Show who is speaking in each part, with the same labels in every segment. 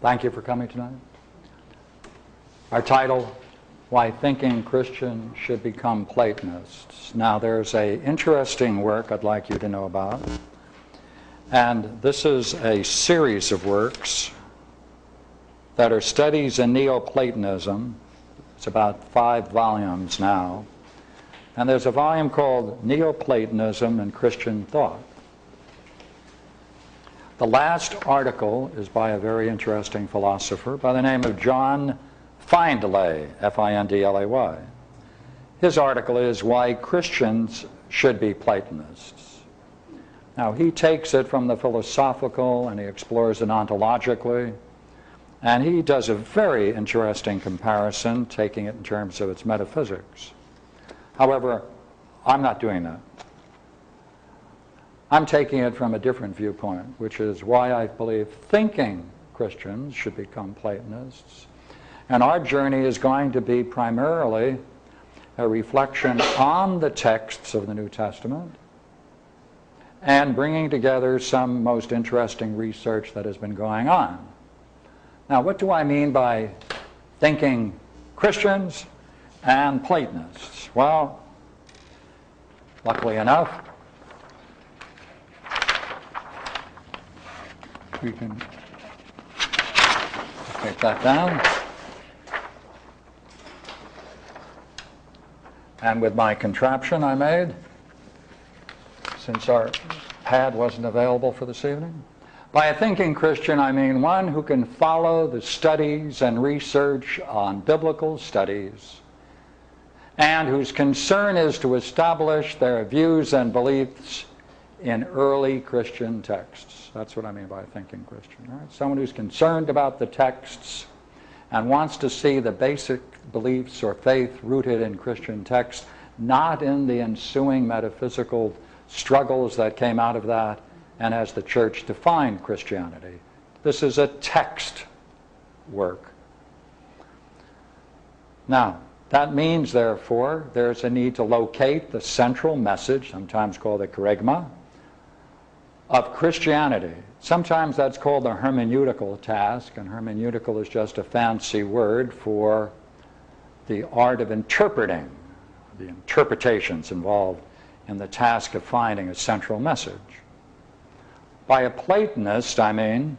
Speaker 1: Thank you for coming tonight. Our title, Why Thinking Christians Should Become Platonists. Now there's an interesting work I'd like you to know about. And this is a series of works that are studies in Neoplatonism. It's about 5 volumes now. And there's a volume called Neoplatonism and Christian Thought. The last article is by a very interesting philosopher by the name of John Findlay, F-I-N-D-L-A-Y. His article is Why Christians Should Be Platonists. Now he takes it from the philosophical and he explores it ontologically, and he does a very interesting comparison, taking it in terms of its metaphysics. However, I'm not doing that. I'm taking it from a different viewpoint, which is why I believe thinking Christians should become Platonists. And our journey is going to be primarily a reflection on the texts of the New Testament and bringing together some most interesting research that has been going on. Now, what do I mean by thinking Christians and Platonists? Well, luckily enough, we can take that down. And with my contraption I made, since our pad wasn't available for this evening, by a thinking Christian I mean one who can follow the studies and research on biblical studies and whose concern is to establish their views and beliefs in early Christian texts. That's what I mean by a thinking Christian. Right? Someone who's concerned about the texts and wants to see the basic beliefs or faith rooted in Christian texts, not in the ensuing metaphysical struggles that came out of that and as the church defined Christianity. This is a text work. Now, that means, therefore, there's a need to locate the central message, sometimes called the kerygma, of Christianity. Sometimes that's called the hermeneutical task, and hermeneutical is just a fancy word for the art of interpreting, the interpretations involved in the task of finding a central message. By a Platonist, I mean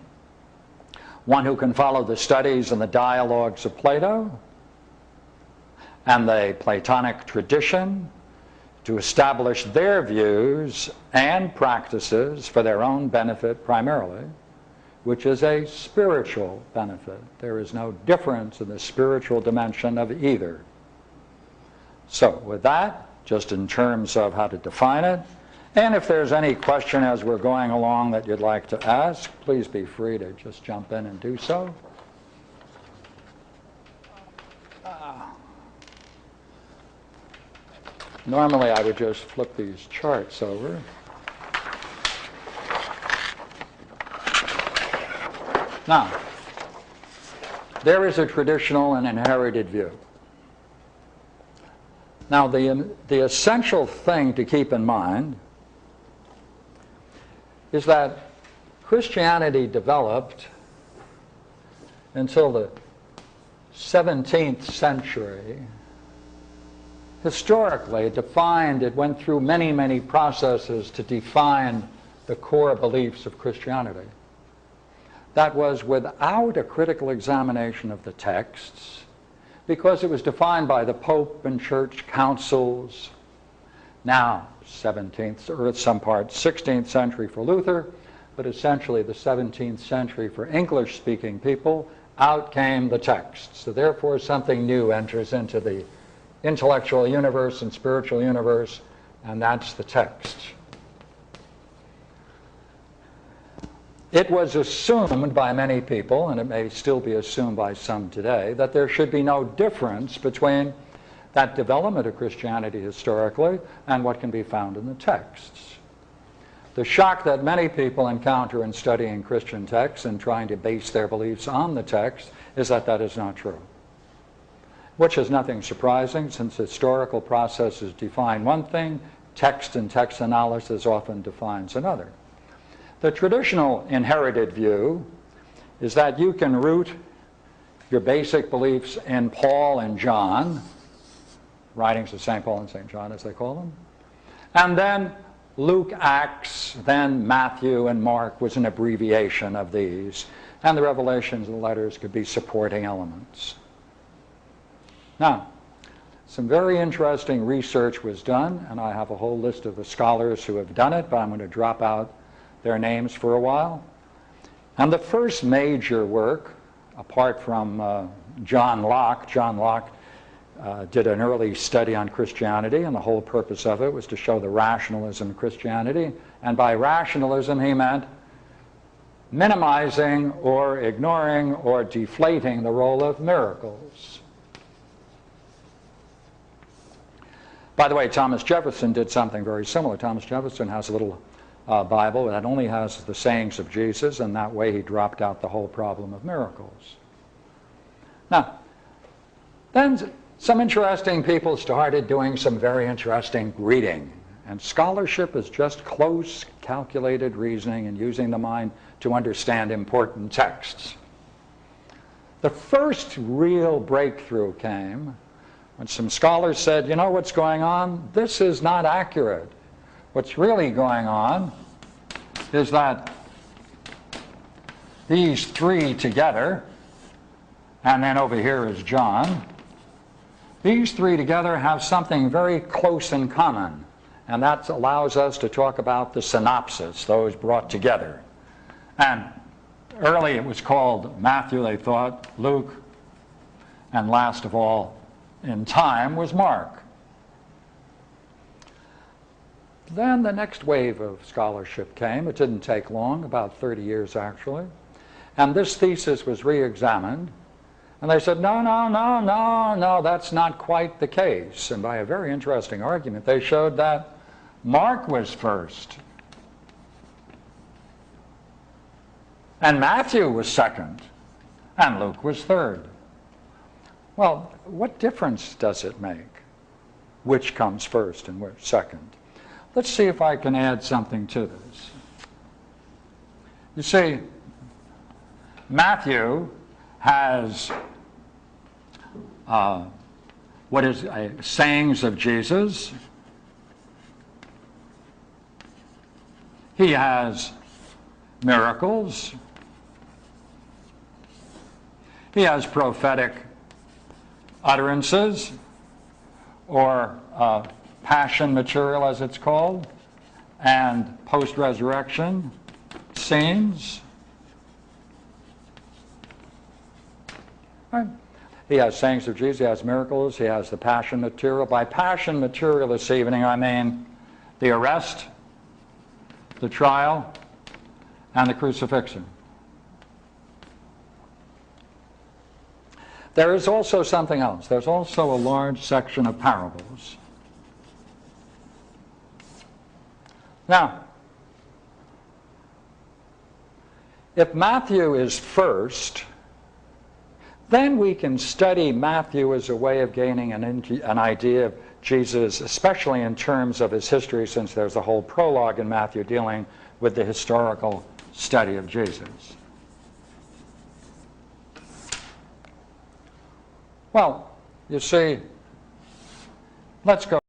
Speaker 1: one who can follow the studies and the dialogues of Plato and the Platonic tradition to establish their views and practices for their own benefit primarily, which is a spiritual benefit. There is no difference in the spiritual dimension of either. So with that, just in terms of how to define it, and if there's any question as we're going along that you'd like to ask, please be free to just jump in and do so. Normally I would just flip these charts over. Now, there is a traditional and inherited view. Now, the essential thing to keep in mind is that Christianity developed until the 17th century. Historically, it went through many, many processes to define the core beliefs of Christianity. That was without a critical examination of the texts, because it was defined by the Pope and church councils. Now, 17th, or some part 16th century for Luther, but essentially the 17th century for English-speaking people, out came the texts. So therefore, something new enters into the intellectual universe and spiritual universe, and that's the text. It was assumed by many people, and it may still be assumed by some today, that there should be no difference between that development of Christianity historically and what can be found in the texts. The shock that many people encounter in studying Christian texts and trying to base their beliefs on the text is that that is not true. Which is nothing surprising, since historical processes define one thing, text and text analysis often defines another. The traditional inherited view is that you can root your basic beliefs in Paul and John, writings of St. Paul and St. John as they call them, and then Luke, Acts, then Matthew and Mark was an abbreviation of these, and the revelations and the letters could be supporting elements. Now, some very interesting research was done, and I have a whole list of the scholars who have done it, but I'm going to drop out their names for a while. And the first major work, apart from John Locke did an early study on Christianity, and the whole purpose of it was to show the rationalism of Christianity. And by rationalism, he meant minimizing or ignoring or deflating the role of miracles. By the way, Thomas Jefferson did something very similar. Thomas Jefferson has a little Bible that only has the sayings of Jesus, and that way he dropped out the whole problem of miracles. Now, then some interesting people started doing some very interesting reading. And scholarship is just close, calculated reasoning and using the mind to understand important texts. The first real breakthrough came when some scholars said, you know what's going on? This is not accurate. What's really going on is that these three together, and then over here is John, these three together have something very close in common, and that allows us to talk about the synopsis, those brought together. And early it was called Matthew, they thought, Luke, and last of all in time was Mark. Then the next wave of scholarship came. It didn't take long, about 30 years actually, and this thesis was re-examined. And they said, no, that's not quite the case. And by a very interesting argument, they showed that Mark was first, and Matthew was second, and Luke was third. Well, what difference does it make which comes first and which second? Let's see if I can add something to this. You see, Matthew has what is sayings of Jesus. He has miracles. He has prophetic utterances, or passion material as it's called, and post-resurrection scenes. Right. He has sayings of Jesus, he has miracles, he has the passion material. By passion material this evening, I mean the arrest, the trial, and the crucifixion. There is also something else. There's also a large section of parables. Now, if Matthew is first, then we can study Matthew as a way of gaining an idea of Jesus, especially in terms of his history, since there's a whole prologue in Matthew dealing with the historical study of Jesus. Well, you see, let's go